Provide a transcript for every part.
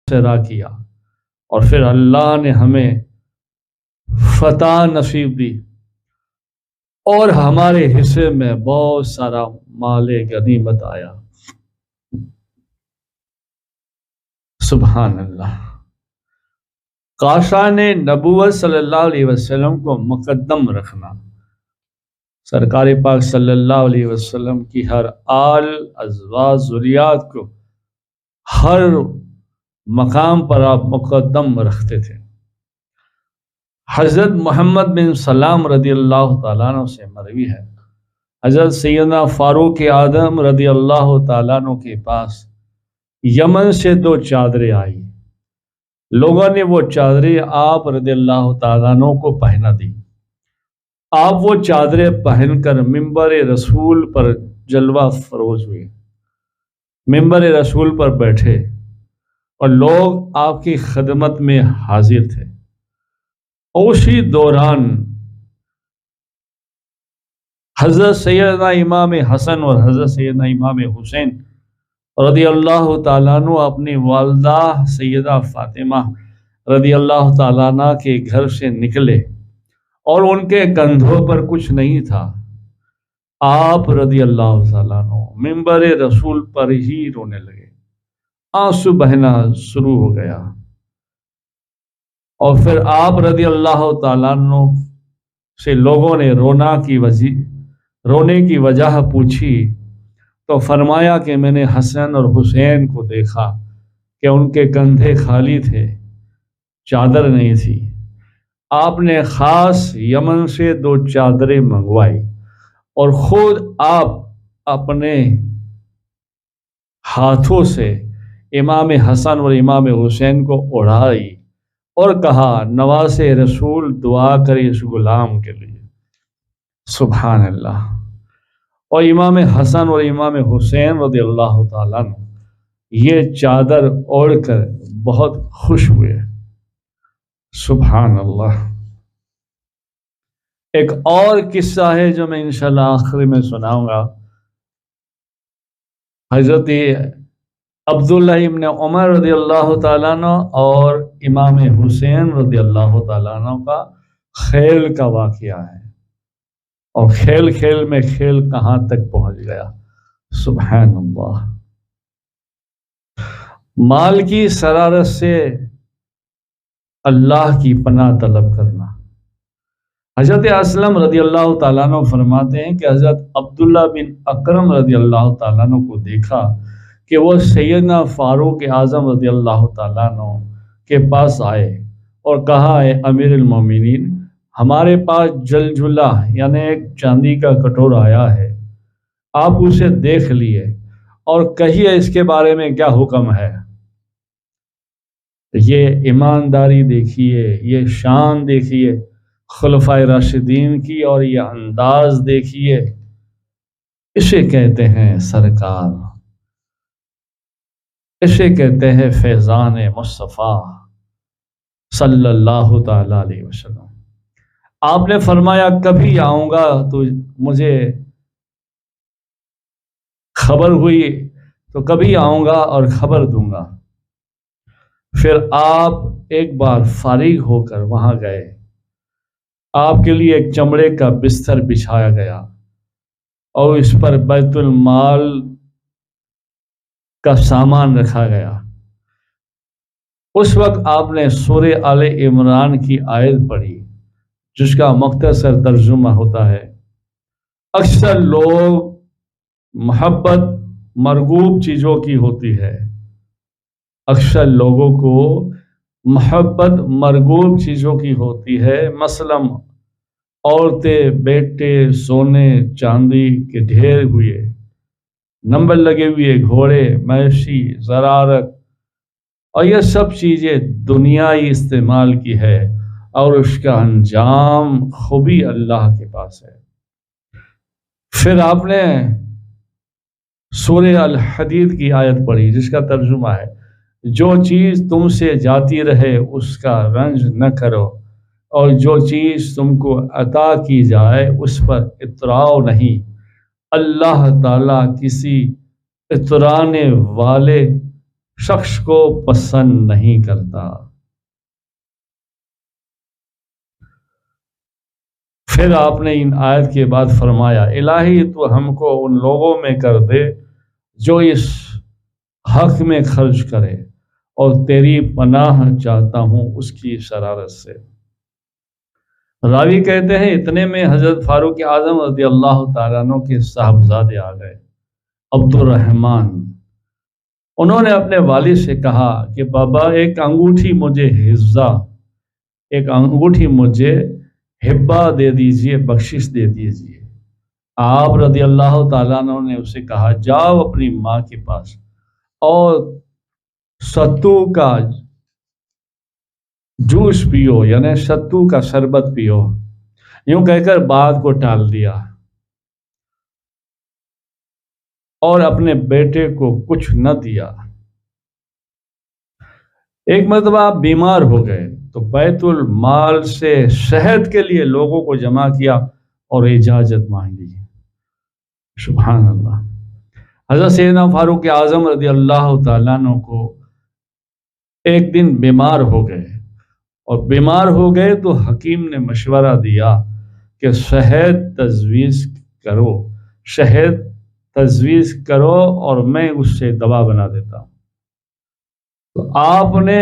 سے راہ کیا اور پھر اللہ نے ہمیں فتح نصیب دی اور ہمارے حصے میں بہت سارا مال غنیمت آیا۔ سبحان اللہ۔ کاشان نبوت صلی اللہ علیہ وسلم کو مقدم رکھنا، سرکار پاک صلی اللہ علیہ وسلم کی ہر آل ازواج ذریات کو ہر مقام پر آپ مقدم رکھتے تھے۔ حضرت محمد بن سلام رضی اللہ تعالیٰ عنہ سے مروی ہے، حضرت سیدنا فاروق اعظم رضی اللہ تعالیٰ عنہ کے پاس یمن سے 2 چادریں آئی۔ لوگوں نے وہ چادریں آپ رضی اللہ تعالیٰ عنہ کو پہنا دی۔ آپ وہ چادریں پہن کر ممبر رسول پر جلوہ فروز ہوئے، ممبر رسول پر بیٹھے اور لوگ آپ کی خدمت میں حاضر تھے۔ اسی دوران حضرت سیدنا امام حسن اور حضرت سیدنا امام حسین رضی اللہ تعالیٰ عنہ اپنی والدہ سیدہ فاطمہ رضی اللہ تعالیٰ عنہ کے گھر سے نکلے اور ان کے کندھوں پر کچھ نہیں تھا۔ آپ رضی اللہ تعالیٰ عنہ ممبر رسول پر ہی رونے لگے، آنسو بہنا شروع ہو گیا، اور پھر آپ رضی اللہ تعالیٰ عنہ سے لوگوں نے رونے کی وجہ پوچھی تو فرمایا کہ میں نے حسن اور حسین کو دیکھا کہ ان کے کندھے خالی تھے، چادر نہیں تھی۔ آپ نے خاص یمن سے 2 چادریں منگوائی اور خود آپ اپنے ہاتھوں سے امام حسن اور امام حسین کو اڑائی اور کہا نواز رسول دعا کرے اس غلام کے لیے۔ سبحان اللہ۔ اور امام حسن اور امام حسین رضی اللہ تعالیٰ عنہ یہ چادر اوڑھ کر بہت خوش ہوئے۔ سبحان اللہ۔ ایک اور قصہ ہے جو میں انشاءاللہ آخر میں سناؤں گا۔ حضرت عبداللہ ابن عمر رضی اللہ تعالیٰ عنہ اور امام حسین رضی اللہ تعالیٰ عنہ کا کھیل کا واقعہ ہے، اور کھیل میں کھیل کہاں تک پہنچ گیا۔ سبحان اللہ۔ مال کی شرارت سے اللہ کی پناہ طلب کرنا۔ حضرت اسلم رضی اللہ تعالیٰ عنہ فرماتے ہیں کہ حضرت عبداللہ بن اکرم رضی اللہ تعالیٰ عنہ کو دیکھا کہ وہ سیدنا فاروق اعظم رضی اللہ تعالیٰ عنہ کے پاس آئے اور کہا اے امیر المومنین، ہمارے پاس جلجلہ یعنی ایک چاندی کا کٹورا آیا ہے، آپ اسے دیکھ لیے اور کہیے اس کے بارے میں کیا حکم ہے۔ یہ ایمانداری دیکھیے، یہ شان دیکھیے خلفائے راشدین کی، اور یہ انداز دیکھیے، اسے کہتے ہیں سرکار، اسے کہتے ہیں فیضان مصطفیٰ صلی اللہ تعالی علیہ وسلم۔ آپ نے فرمایا کبھی آؤں گا تو مجھے خبر ہوئی تو کبھی آؤں گا اور خبر دوں گا۔ پھر آپ ایک بار فارغ ہو کر وہاں گئے، آپ کے لیے ایک چمڑے کا بستر بچھایا گیا اور اس پر بیت المال کا سامان رکھا گیا۔ اس وقت آپ نے سورہ آل عمران کی آیت پڑھی جس کا مختصر ترجمہ ہوتا ہے، اکثر لوگ محبت مرغوب چیزوں کی ہوتی ہے، اکثر لوگوں کو محبت مرغوب چیزوں کی ہوتی ہے، مثلا عورتیں، بیٹے، سونے چاندی کے ڈھیر ہوئے، نمبر لگے ہوئے گھوڑے، مویشی، زرارت، اور یہ سب چیزیں دنیائی استعمال کی ہے اور اس کا انجام خوبی اللہ کے پاس ہے۔ پھر آپ نے سورہ الحدید کی آیت پڑھی جس کا ترجمہ ہے، جو چیز تم سے جاتی رہے اس کا رنج نہ کرو، اور جو چیز تم کو عطا کی جائے اس پر اتراؤ نہیں، اللہ تعالیٰ کسی اترانے والے شخص کو پسند نہیں کرتا۔ پھر آپ نے ان آیت کے بعد فرمایا الہی تو ہم کو ان لوگوں میں کر دے جو اس حق میں خرچ کرے اور تیری پناہ چاہتا ہوں اس کی شرارت سے۔ راوی کہتے ہیں اتنے میں حضرت فاروق اعظم رضی اللہ تعالیٰ عنہ کے صاحبزادے آ گئے، عبد الرحمن۔ انہوں نے اپنے والد سے کہا کہ بابا ایک انگوٹھی مجھے ہبہ دے دیجئے، بخشش دے دیجئے۔ آپ رضی اللہ تعالیٰ عنہ نے اسے کہا جاؤ اپنی ماں کے پاس اور ستو کا جوس پیو، یعنی ستو کا شربت پیو۔ یوں کہہ کر بات کو ٹال دیا اور اپنے بیٹے کو کچھ نہ دیا۔ ایک مرتبہ آپ بیمار ہو گئے تو بیت المال سے شہد کے لیے لوگوں کو جمع کیا اور اجازت مانگی۔ سبحان اللہ۔ حضرت سیدنا فاروق اعظم رضی اللہ تعالیٰ عنہ کو ایک دن بیمار ہو گئے، اور بیمار ہو گئے تو حکیم نے مشورہ دیا کہ شہد تجویز کرو اور میں اس سے دوا بنا دیتا ہوں۔ تو آپ نے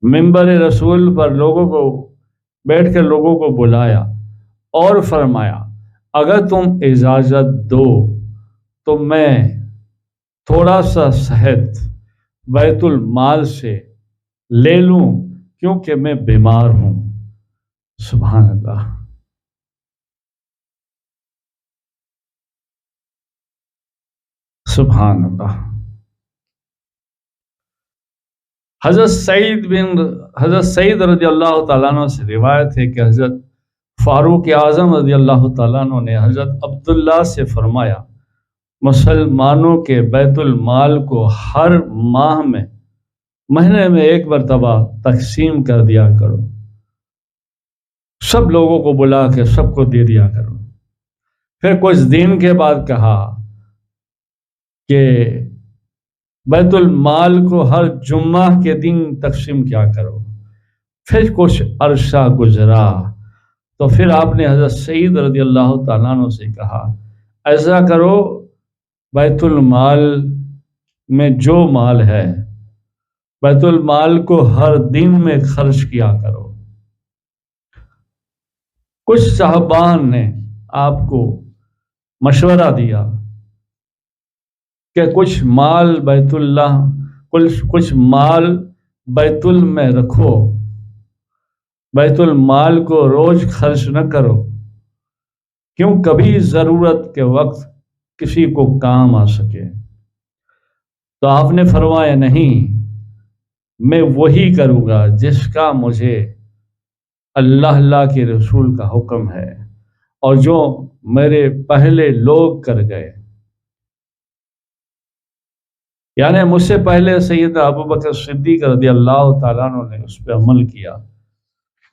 منبر رسول پر بیٹھ کر لوگوں کو بلایا اور فرمایا اگر تم اجازت دو تو میں تھوڑا سا شہد بیت المال سے لے لوں کیونکہ میں بیمار ہوں۔ سبحان اللہ۔ سبحان اللہ۔ حضرت سعید رضی اللہ تعالیٰ عنہ سے روایت ہے کہ حضرت فاروق اعظم رضی اللہ تعالیٰ عنہ نے حضرت عبداللہ سے فرمایا مسلمانوں کے بیت المال کو ہر مہینے میں ایک مرتبہ تقسیم کر دیا کرو، سب لوگوں کو بلا کے سب کو دے دیا کرو۔ پھر کچھ دن کے بعد کہا کہ بیت المال کو ہر جمعہ کے دن تقسیم کیا کرو۔ پھر کچھ عرصہ گزرا تو پھر آپ نے حضرت سعید رضی اللہ تعالیٰ عنہ سے کہا ایسا کرو بیت المال میں جو مال ہے بیت المال کو ہر دن میں خرچ کیا کرو۔ کچھ صاحبان نے آپ کو مشورہ دیا کہ کچھ مال بیت ال میں رکھو، بیت المال کو روز خرچ نہ کرو، کیوں کبھی ضرورت کے وقت کسی کو کام آ سکے۔ تو آپ نے فرمایا نہیں، میں وہی کروں گا جس کا مجھے اللہ کے رسول کا حکم ہے اور جو میرے پہلے لوگ کر گئے، یعنی مجھ سے پہلے سیدنا ابوبکر صدیق رضی اللہ تعالیٰ عنہ نے اس پہ عمل کیا،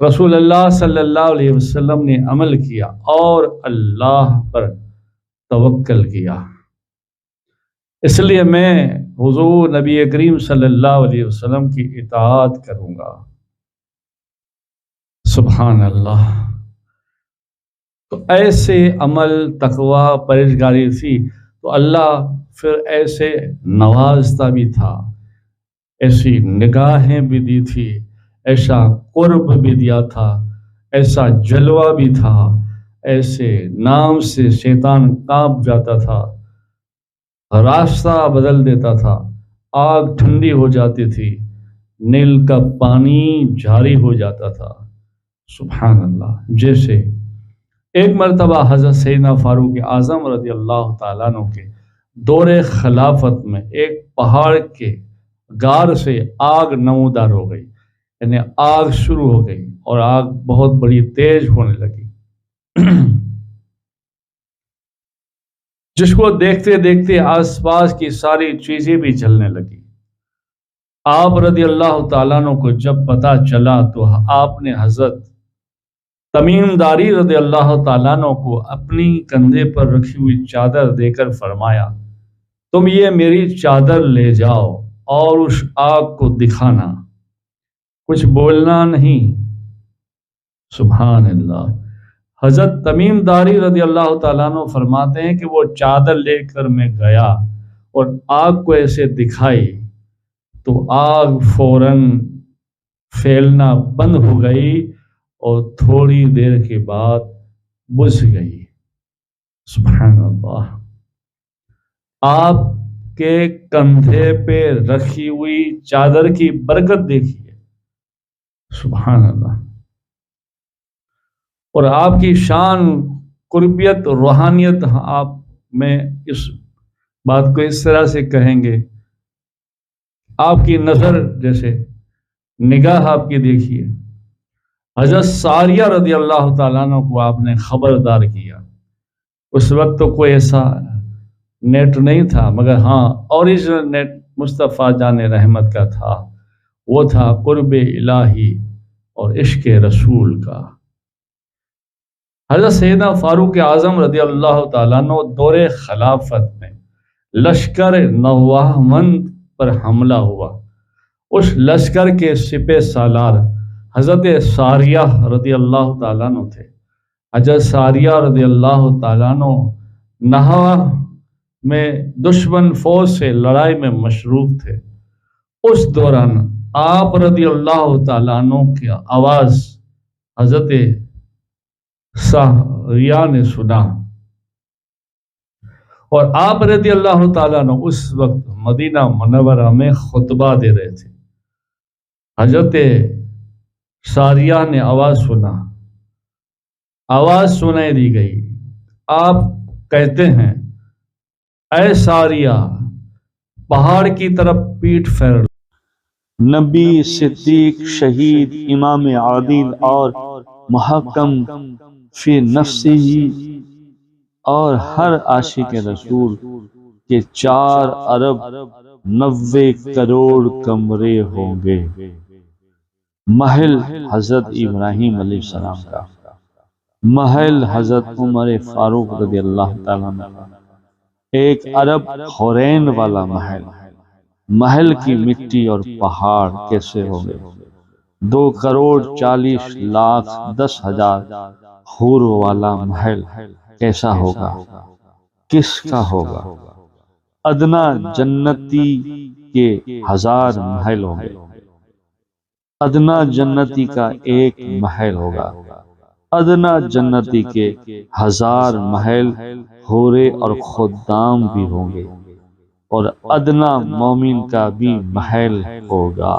رسول اللہ صلی اللہ علیہ وسلم نے عمل کیا اور اللہ پر توکل کیا۔ اس لیے میں حضور نبی کریم صلی اللہ علیہ وسلم کی اطاعت کروں گا۔ سبحان اللہ۔ تو ایسے عمل، تقوی، پرہیزگاری تھی تو اللہ پھر ایسے نوازتا بھی تھا، ایسی نگاہیں بھی دی تھی، ایسا قرب بھی دیا تھا، ایسا جلوہ بھی تھا، ایسے نام سے شیطان کانپ جاتا تھا، راستہ بدل دیتا تھا، آگ ٹھنڈی ہو جاتی تھی، نیل کا پانی جاری ہو جاتا تھا۔ سبحان اللہ۔ جیسے ایک مرتبہ حضرت سیدنا فاروق اعظم رضی اللہ تعالیٰ عنہ کے دور خلافت میں ایک پہاڑ کے غار سے آگ نمودار ہو گئی، یعنی آگ شروع ہو گئی اور آگ بہت بڑی تیز ہونے لگی، جس کو دیکھتے دیکھتے آس پاس کی ساری چیزیں بھی جلنے لگی۔ آپ رضی اللہ تعالیٰ عنہ کو جب پتہ چلا تو آپ نے حضرت تمیم داری رضی اللہ تعالیٰ عنہ کو اپنی کندھے پر رکھی ہوئی چادر دے کر فرمایا تم یہ میری چادر لے جاؤ اور اس آگ کو دکھانا، کچھ بولنا نہیں۔ سبحان اللہ۔ حضرت تمیم داری رضی اللہ تعالیٰ عنہ فرماتے ہیں کہ وہ چادر لے کر میں گیا اور آگ کو ایسے دکھائی تو آگ فوراً پھیلنا بند ہو گئی اور تھوڑی دیر کے بعد بجھ گئی۔ سبحان اللہ۔ آپ کے کندھے پہ رکھی ہوئی چادر کی برکت دیکھیے، سبحان اللہ، اور آپ کی شان، قربیت، روحانیت۔ آپ میں اس بات کو اس طرح سے کہیں گے، آپ کی نظر جیسے نگاہ آپ کی دیکھیے۔ حضرت ساریہ رضی اللہ تعالیٰ عنہ کو آپ نے خبردار کیا۔ اس وقت تو کوئی ایسا نیٹ نہیں تھا، مگر ہاں اوریجنل نیٹ مصطفیٰ جان رحمت کا تھا، وہ تھا قرب الہی اور عشق رسول کا۔ حضرت سیدنا فاروق اعظم رضی اللہ تعالیٰ عنہ دور خلافت میں لشکر نواہمند پر حملہ ہوا۔ اس لشکر کے سپہ سالار حضرت ساریہ رضی اللہ تعالیٰ عنہ تھے۔ حضرت ساریہ رضی اللہ تعالیٰ عنہ نہاوہ میں دشمن فوج سے لڑائی میں مشروف تھے۔ اس دوران آپ رضی اللہ تعالیٰ عنہ کی آواز حضرت ساریہ نے سنا، اور آپ رضی اللہ تعالیٰ عنہ اس وقت مدینہ منورہ میں خطبہ دے رہے تھے۔ حضرت ساریہ نے آواز سنا، آواز سنائی دی گئی۔ آپ کہتے ہیں، اے ساریہ، پہاڑ کی طرف پیٹھ پھیر لو۔ نبی، صدیق، شہید، امام عادل اور محکم فی نفسی اور ہر عاشق رسول کے 4 ارب 90 کروڑ کمرے ہوں گے۔ محل حضرت ابراہیم علیہ السلام کا، محل حضرت عمر فاروق رضی اللہ تعالیٰ عنہ کا، 1 ارب حورین والا محل۔ محل کی مٹی اور پہاڑ کیسے ہوں گے؟ 2 کروڑ 40 لاکھ 10,000 حور والا محل کیسا ہوگا؟ کس کا ہوگا؟ ادنا جنتی کے 1000 محل ہوں گے۔ ادنا جنتی کا 1 محل ہوگا۔ ادنا جنتی کے 1000 محل حورے اور خدام بھی ہوں گے، اور ادنا مومن کا بھی محل ہوگا۔